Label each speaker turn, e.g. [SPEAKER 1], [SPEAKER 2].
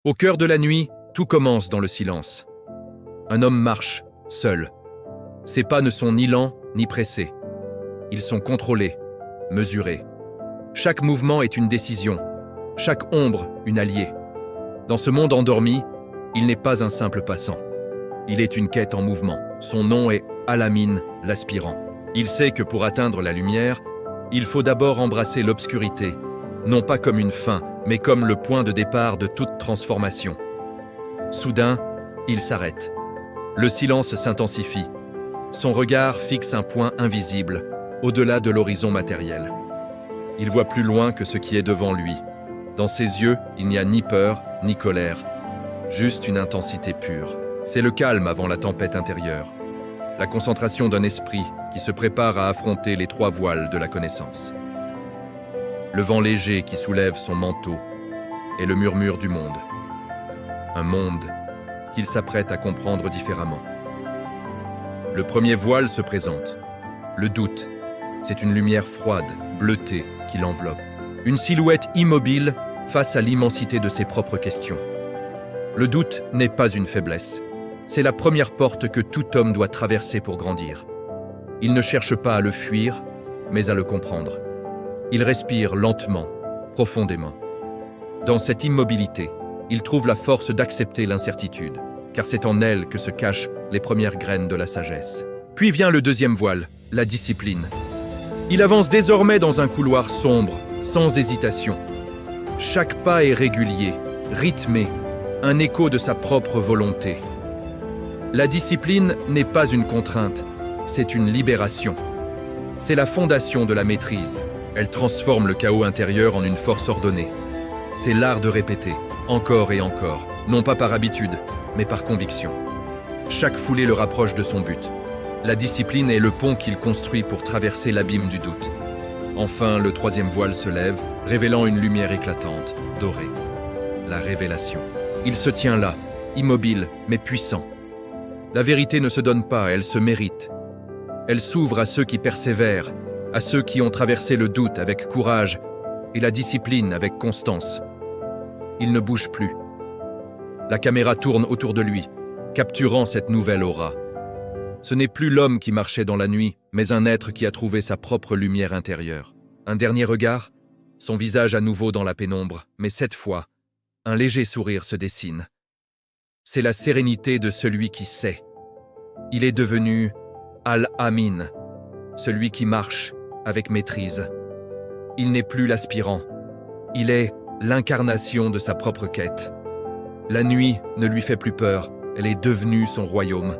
[SPEAKER 1] Au cœur de la nuit, tout commence dans le silence. Un homme marche, seul. Ses pas ne sont ni lents ni pressés. Ils sont contrôlés, mesurés. Chaque mouvement est une décision, chaque ombre une alliée. Dans ce monde endormi, il n'est pas un simple passant. Il est une quête en mouvement. Son nom est Al-Amin, l'aspirant. Il sait que pour atteindre la lumière, il faut d'abord embrasser l'obscurité, non pas comme une fin, mais comme le point de départ de toute transformation. Soudain, il s'arrête. Le silence s'intensifie. Son regard fixe un point invisible, au-delà de l'horizon matériel. Il voit plus loin que ce qui est devant lui. Dans ses yeux, il n'y a ni peur, ni colère, juste une intensité pure. C'est le calme avant la tempête intérieure, la concentration d'un esprit qui se prépare à affronter les trois voiles de la connaissance. Le vent léger qui soulève son manteau et le murmure du monde. Un monde qu'il s'apprête à comprendre différemment. Le premier voile se présente. Le doute. C'est une lumière froide, bleutée, qui l'enveloppe. Une silhouette immobile face à l'immensité de ses propres questions. Le doute n'est pas une faiblesse. C'est la première porte que tout homme doit traverser pour grandir. Il ne cherche pas à le fuir, mais à le comprendre. Il respire lentement, profondément. Dans cette immobilité, il trouve la force d'accepter l'incertitude, car c'est en elle que se cachent les premières graines de la sagesse. Puis vient le deuxième voile, la discipline. Il avance désormais dans un couloir sombre, sans hésitation. Chaque pas est régulier, rythmé, un écho de sa propre volonté. La discipline n'est pas une contrainte, c'est une libération. C'est la fondation de la maîtrise. Elle transforme le chaos intérieur en une force ordonnée. C'est l'art de répéter, encore et encore, non pas par habitude, mais par conviction. Chaque foulée le rapproche de son but. La discipline est le pont qu'il construit pour traverser l'abîme du doute. Enfin, le troisième voile se lève, révélant une lumière éclatante, dorée. La révélation. Il se tient là, immobile, mais puissant. La vérité ne se donne pas, elle se mérite. Elle s'ouvre à ceux qui persévèrent, à ceux qui ont traversé le doute avec courage et la discipline avec constance. Il ne bouge plus. La caméra tourne autour de lui, capturant cette nouvelle aura. Ce n'est plus l'homme qui marchait dans la nuit, mais un être qui a trouvé sa propre lumière intérieure. Un dernier regard, son visage à nouveau dans la pénombre, mais cette fois, un léger sourire se dessine. C'est la sérénité de celui qui sait. Il est devenu Al-Amin, celui qui marche avec maîtrise. Il n'est plus l'aspirant. Il est l'incarnation de sa propre quête. La nuit ne lui fait plus peur, elle est devenue son royaume.